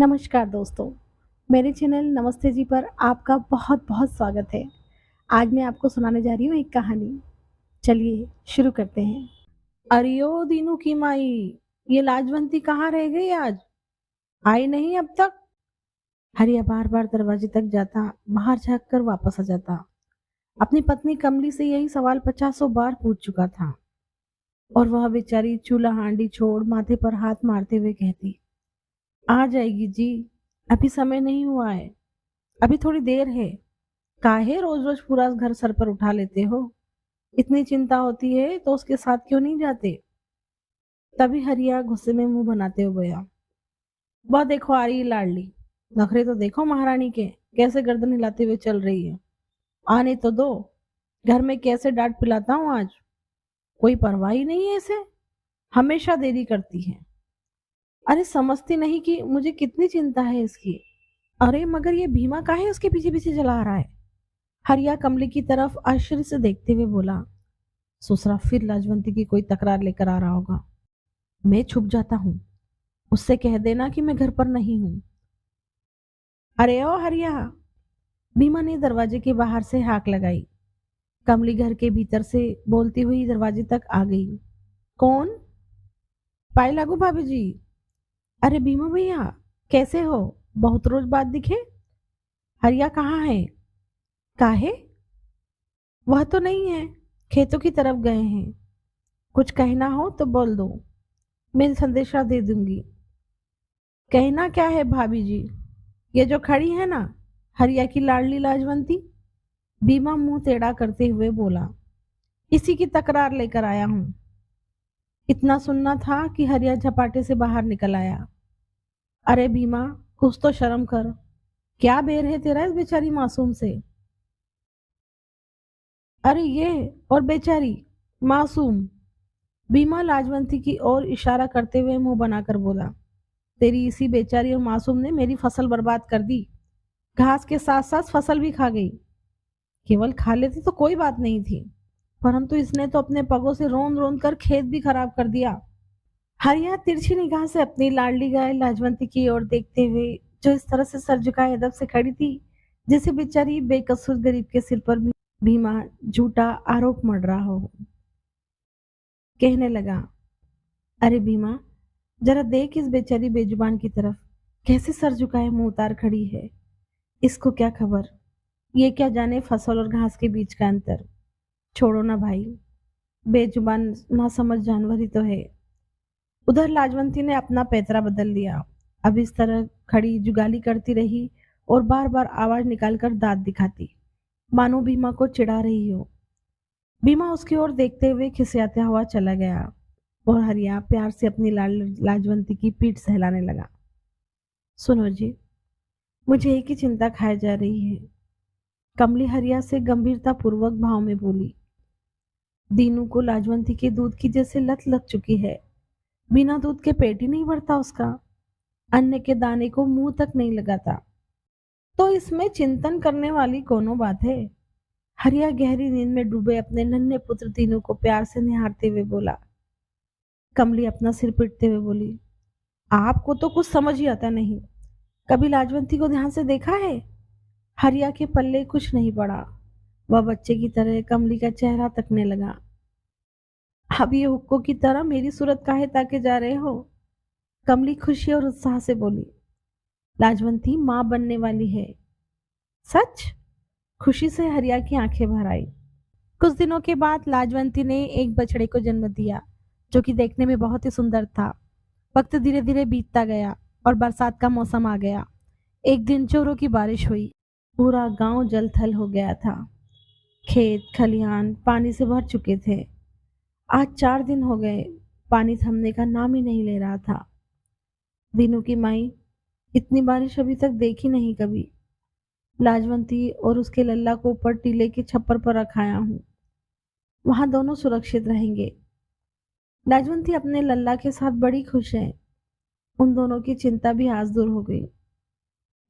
नमस्कार दोस्तों, मेरे चैनल नमस्ते जी पर आपका बहुत-बहुत स्वागत है। आज मैं आपको सुनाने जा रही हूँ एक कहानी। चलिए शुरू करते हैं। अरे ओ दीनू की माई, ये लाजवंती कहाँ रह गई आज? आई नहीं अब तक? हरिया बार-बार दरवाजे तक जाता, बाहर झाँक कर वापस आ जाता। अपनी पत्नी कमली से यही सवाल पचासों बार पूछ चुका था और वह बेचारी चूल्हा हांडी छोड़ माथे पर हाथ मारते हुए कहती, आ जाएगी जी, अभी समय नहीं हुआ है, अभी थोड़ी देर है। काहे रोज रोज पूरा घर सर पर उठा लेते हो? इतनी चिंता होती है तो उसके साथ क्यों नहीं जाते? तभी हरिया गुस्से में मुंह बनाते हुए बोला, वह देखो आ रही है लाडली। नखरे तो देखो महारानी के, कैसे गर्दन हिलाते हुए चल रही है। आने तो दो, घर में कैसे डांट पिलाता हूँ आज। कोई परवाह ही नहीं है इसे, हमेशा देरी करती है। अरे समझती नहीं कि मुझे कितनी चिंता है इसकी। अरे मगर ये भीमा काहे उसके पीछे पीछे चला रहा है? हरिया कमली की तरफ आश्चर्य से देखते हुए बोला, ससुरा फिर लाजवंती की कोई तकरार लेकर आ रहा होगा। मैं छुप जाता हूँ, उससे कह देना कि मैं घर पर नहीं हूँ। अरे ओ हरिया, भीमा ने दरवाजे के बाहर से हाक लगाई। कमली घर के भीतर से बोलती हुई दरवाजे तक आ गई। कौन? पाए लागू भाभी जी। अरे भीमा भैया, कैसे हो? बहुत रोज बाद दिखे। हरिया कहाँ है? काहे? वह तो नहीं है, खेतों की तरफ गए हैं। कुछ कहना हो तो बोल दो, मैं संदेशा दे दूंगी। कहना क्या है भाभी जी? ये जो खड़ी है ना, हरिया की लाडली लाजवंती। बीमा मुंह टेढ़ा करते हुए बोला, इसी की तकरार लेकर आया हूँ। इतना सुनना था कि हरिया झपाटे से बाहर निकल आया। अरे बीमा, कुछ तो शर्म कर। क्या बेर है तेरा इस बेचारी मासूम से? अरे ये और बेचारी मासूम। बीमा लाजवंती की ओर इशारा करते हुए मुंह बनाकर बोला, तेरी इसी बेचारी और मासूम ने मेरी फसल बर्बाद कर दी। घास के साथ साथ फसल भी खा गई। केवल खा लेती तो कोई बात नहीं थी, परंतु इसने तो अपने पगों से रोन रोन कर खेत भी खराब कर दिया। हरिया तिरछी निगाह से अपनी लाडली गाय लाजवंती की ओर देखते हुए, जो इस तरह से सर झुकाए अदब से खड़ी थी, जैसे बेचारी बेकसूर गरीब के सिर पर भी भीमा झूठा आरोप मढ़ रहा हो, कहने लगा, अरे भीमा, जरा देख इस बेचारी बेजुबान की तरफ, कैसे सर झुकाए मुंह उतार खड़ी है। इसको क्या खबर, ये क्या जाने फसल और घास के बीच का अंतर। छोड़ो ना भाई, बेजुबान ना समझ जानवर ही तो है। उधर लाजवंती ने अपना पैतरा बदल लिया। अब इस तरह खड़ी जुगाली करती रही और बार बार आवाज निकालकर दांत दिखाती, मानो भीमा को चिढ़ा रही हो। भीमा उसकी ओर देखते हुए खिसियाता हुआ चला गया और हरिया प्यार से अपनी लाजवंती की पीठ सहलाने लगा। सुनो जी, मुझे एक ही चिंता खाए जा रही है। कमली हरिया से गंभीरता पूर्वक भाव में बोली, दीनू को लाजवंती के दूध की जैसे लत लग चुकी है। बिना दूध के पेट ही नहीं भरता उसका, अन्न के दाने को मुंह तक नहीं लगाता। तो इसमें चिंतन करने वाली कोनो बात है? हरिया गहरी नींद में डूबे अपने नन्हे पुत्र दीनू को प्यार से निहारते हुए बोला। कमली अपना सिर पीटते हुए बोली, आपको तो कुछ समझ ही आता नहीं। कभी लाजवंती को ध्यान से देखा है? हरिया के पल्ले कुछ नहीं पड़ा। वह बच्चे की तरह कमली का चेहरा तकने लगा। अब ये हुक्को की तरह मेरी सूरत काहे ताके जा रहे हो? कमली खुशी और उत्साह से बोली, लाजवंती माँ बनने वाली है। सच? खुशी से हरिया की आंखें भर आई। कुछ दिनों के बाद लाजवंती ने एक बछड़े को जन्म दिया, जो कि देखने में बहुत ही सुंदर था। वक्त धीरे धीरे बीतता गया और बरसात का मौसम आ गया। एक दिन जोरों की बारिश हुई। पूरा गांव जल थल हो गया था। खेत खलिहान पानी से भर चुके थे। आज 4 दिन हो गए, पानी थमने का नाम ही नहीं ले रहा था। दीनू की माई, इतनी बारिश अभी तक देखी नहीं कभी। लाजवंती और उसके लल्ला को ऊपर टीले के छप्पर पर रखाया हूँ, वहां दोनों सुरक्षित रहेंगे। लाजवंती अपने लल्ला के साथ बड़ी खुश है। उन दोनों की चिंता भी आज दूर हो गई।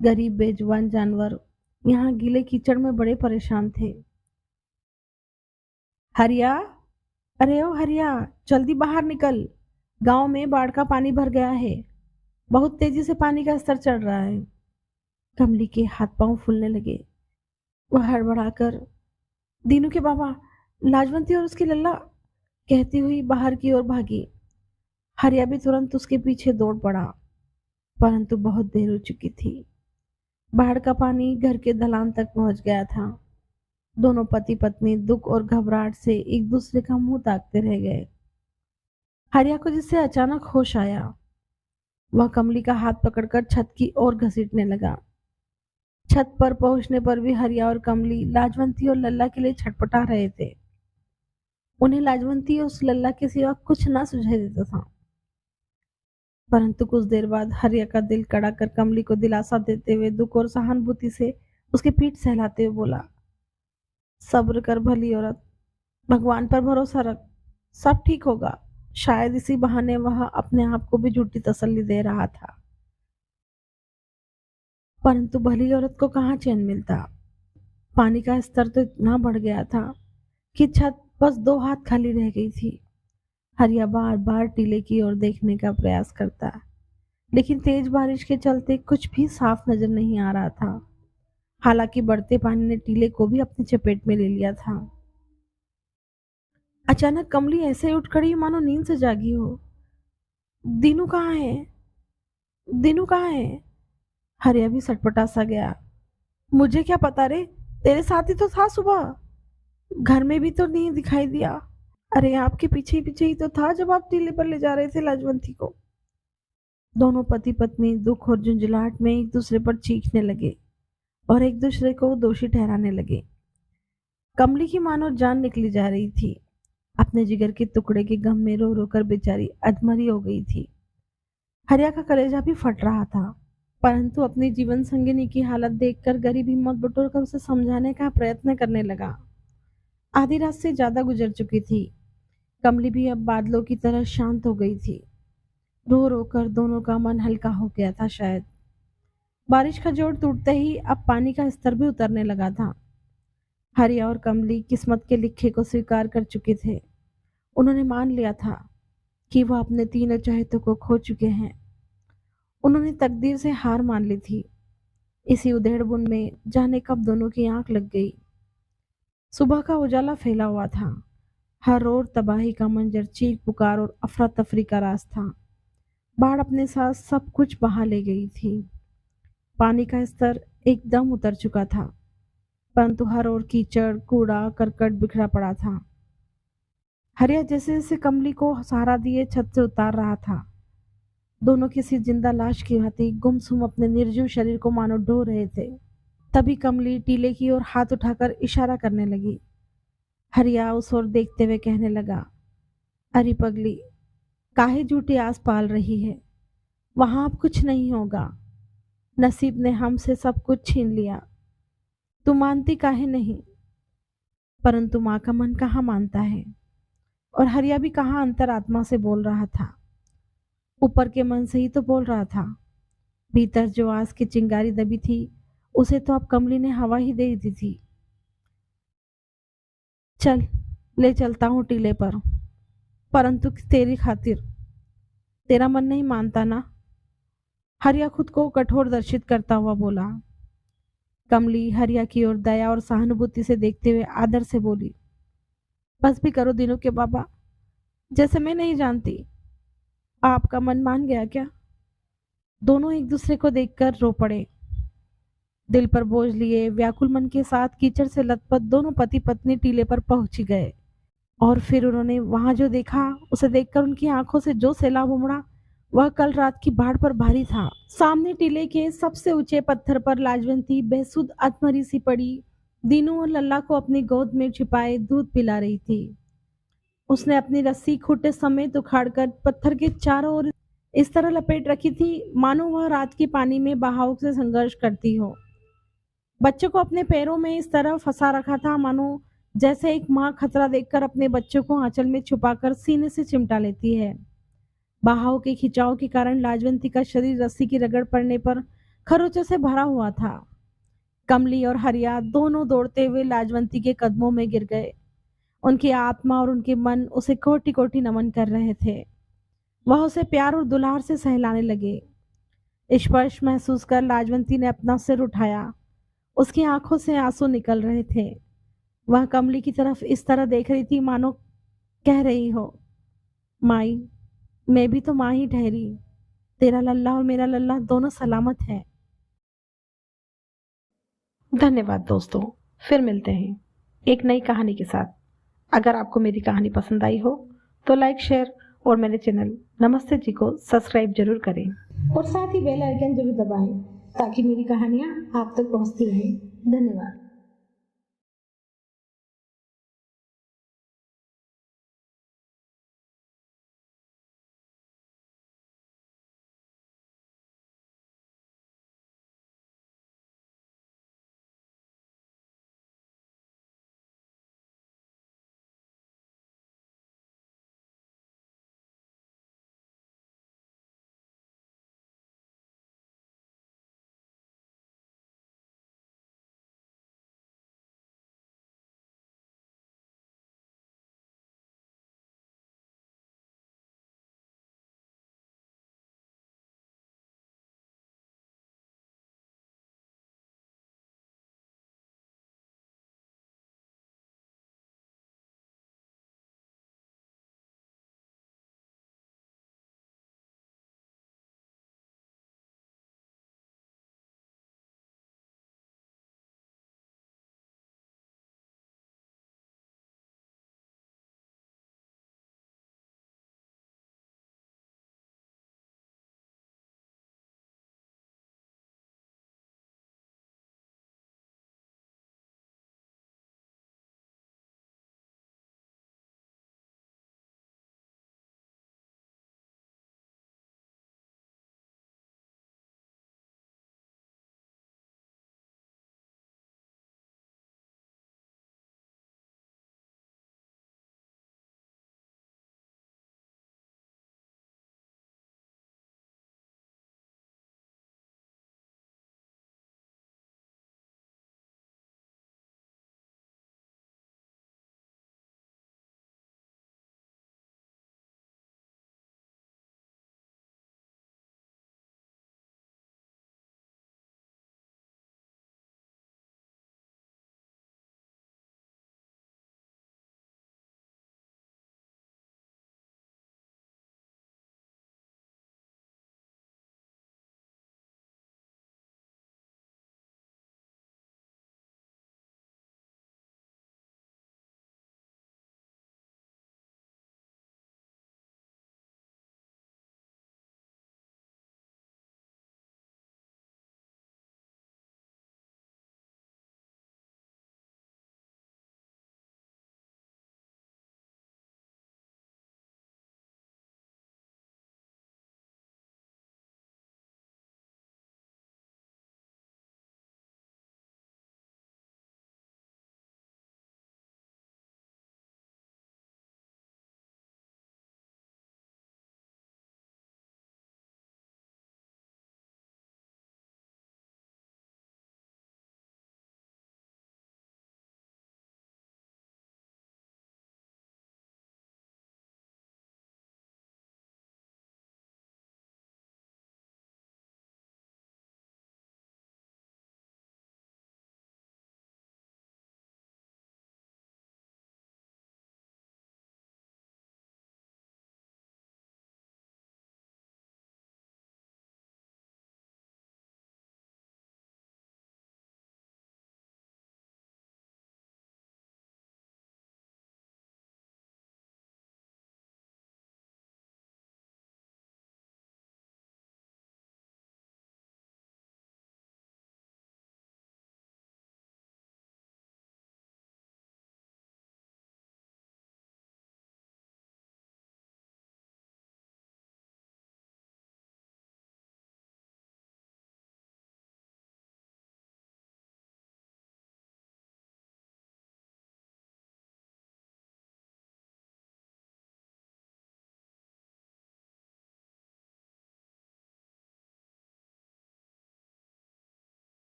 गरीब बेजुबान जानवर यहाँ गीले कीचड़ में बड़े परेशान थे। हरिया, अरे ओ हरिया, जल्दी बाहर निकल, गांव में बाढ़ का पानी भर गया है। बहुत तेजी से पानी का स्तर चढ़ रहा है। कमली के हाथ पांव फूलने लगे। वह हड़बड़ाकर, दीनू के बाबा, लाजवंती और उसकी लल्ला, कहती हुई बाहर की ओर भागी। हरिया भी तुरंत उसके पीछे दौड़ पड़ा, परंतु बहुत देर हो चुकी थी। बाढ़ का पानी घर के दलान तक पहुंच गया था। दोनों पति पत्नी दुख और घबराहट से एक दूसरे का मुंह ताकते रह गए। हरिया को जिससे अचानक होश आया, वह कमली का हाथ पकड़कर छत की ओर घसीटने लगा। छत पर पहुंचने पर भी हरिया और कमली लाजवंती और लल्ला के लिए छटपटा रहे थे। उन्हें लाजवंती और उस लल्ला के सिवा कुछ ना सुझाई देता था। परंतु कुछ देर बाद हरिया का दिल कड़ा कर कमली को दिलासा देते हुए दुख और सहानुभूति से उसकी पीठ सहलाते हुए बोला, सब्र कर भली औरत, भगवान पर भरोसा रख, सब ठीक होगा। शायद इसी बहाने वह अपने आप को भी झूठी तसल्ली दे रहा था। परंतु भली औरत को कहाँ चैन मिलता। पानी का स्तर तो इतना बढ़ गया था कि छत बस 2 हाथ खाली रह गई थी। हरिया बार बार टीले की ओर देखने का प्रयास करता, लेकिन तेज बारिश के चलते कुछ भी साफ नजर नहीं आ रहा था। हालांकि बढ़ते पानी ने टीले को भी अपनी चपेट में ले लिया था। अचानक कमली ऐसे उठ खड़ी मानो नींद से जागी हो। दीनू कहाँ है? दीनू कहाँ है? हरिया भी सटपटा सा गया। मुझे क्या पता रे, तेरे साथ ही तो था सुबह। घर में भी तो नहीं दिखाई दिया। अरे आपके पीछे ही तो था जब आप टीले पर ले जा रहे थे लाजवंती को। दोनों पति पत्नी दुख और झुंझलाहट में एक दूसरे पर चीखने लगे और एक दूसरे को दोषी ठहराने लगे। कमली की मानो जान निकली जा रही थी। अपने जिगर के टुकड़े के गम में रो रो कर बेचारी अधमरी हो गई थी। हरिया का कलेजा भी फट रहा था, परंतु अपनी जीवन संगिनी की हालत देखकर गरीब हिम्मत बटोर कर उसे समझाने का प्रयत्न करने लगा। आधी रात से ज्यादा गुजर चुकी थी। कमली भी अब बादलों की तरह शांत हो गई थी। रो रो कर दोनों का मन हल्का हो गया था शायद। बारिश का जोर टूटते ही अब पानी का स्तर भी उतरने लगा था। हरिया और कमली किस्मत के लिखे को स्वीकार कर चुके थे। उन्होंने मान लिया था कि वह अपने तीनों चहेतों को खो चुके हैं। उन्होंने तकदीर से हार मान ली थी। इसी उधेड़बुन में जाने कब दोनों की आंख लग गई। सुबह का उजाला फैला हुआ था। हर ओर तबाही का मंजर, चीख पुकार और अफरा तफरी का राज था। बाढ़ अपने साथ सब कुछ बहा ले गई थी। पानी का स्तर एकदम उतर चुका था, परंतु हर ओर कीचड़, कूड़ा करकट बिखरा पड़ा था। हरिया जैसे जैसे कमली को सहारा दिए छत से उतार रहा था। दोनों किसी जिंदा लाश की भांति गुमसुम अपने निर्जीव शरीर को मानो ढो रहे थे। तभी कमली टीले की ओर हाथ उठाकर इशारा करने लगी। हरिया उस ओर देखते हुए कहने लगा, अरे पगली, काहे झूठी आस पाल रही है। वहां अब कुछ नहीं होगा। नसीब ने हमसे सब कुछ छीन लिया। तू मानती काहे नहीं? परंतु माँ का मन कहाँ मानता है। और हरिया भी कहाँ अंतरात्मा से बोल रहा था। ऊपर के मन से ही तो बोल रहा था। भीतर जो आस की चिंगारी दबी थी, उसे तो अब कमली ने हवा ही दे दी थी। चल, ले चलता हूँ टीले पर, परंतु तेरी खातिर। तेरा मन नहीं मानता ना? हरिया खुद को कठोर दर्शित करता हुआ बोला। कमली हरिया की ओर दया और सहानुभूति से देखते हुए आदर से बोली, बस भी करो दिनों के बाबा, जैसे मैं नहीं जानती। आपका मन मान गया क्या? दोनों एक दूसरे को देखकर रो पड़े। दिल पर बोझ लिए व्याकुल मन के साथ कीचड़ से लथपथ दोनों पति पत्नी टीले पर पहुंच गए। और फिर उन्होंने वहां जो देखा, उसे देखकर उनकी आंखों से जो सैलाब उमड़ा, वह कल रात की बाढ़ पर भारी था। सामने टीले के सबसे ऊंचे पत्थर पर लाजवंती बेसुध अधमरी सी पड़ी दीनू और लल्ला को अपनी गोद में छिपाए दूध पिला रही थी। उसने अपनी रस्सी खूंटे समेत उखाड़कर पत्थर के चारों ओर इस तरह लपेट रखी थी मानो वह रात के पानी में बहाव से संघर्ष करती हो। बच्चों को अपने पैरों में इस तरह फंसा रखा था मानो जैसे एक माँ खतरा देखकर अपने बच्चों को आंचल में छुपाकर सीने से चिमटा लेती है। बहाव के खिंचाव के कारण लाजवंती का शरीर रस्सी की रगड़ पड़ने पर खरोंचों से भरा हुआ था। कमली और हरिया दोनों दौड़ते हुए लाजवंती के कदमों में गिर गए। उनकी आत्मा और उनके मन उसे कोटि कोटि नमन कर रहे थे। वह उसे प्यार और दुलार से सहलाने लगे। स्पर्श महसूस कर लाजवंती ने अपना सिर उठाया। उसकी आंखों से आंसू निकल रहे थे। वह कमली की तरफ इस तरह देख रही थी मानो कह रही हो, माई, मैं भी तो माँ ही ठहरी। तेरा लल्ला और मेरा लल्ला दोनों सलामत है। धन्यवाद दोस्तों, फिर मिलते हैं एक नई कहानी के साथ। अगर आपको मेरी कहानी पसंद आई हो तो लाइक, शेयर और मेरे चैनल नमस्ते जी को सब्सक्राइब जरूर करें और साथ ही बेल आइकन जरूर दबाएं ताकि मेरी कहानियाँ आप तक पहुँचती रहें। धन्यवाद।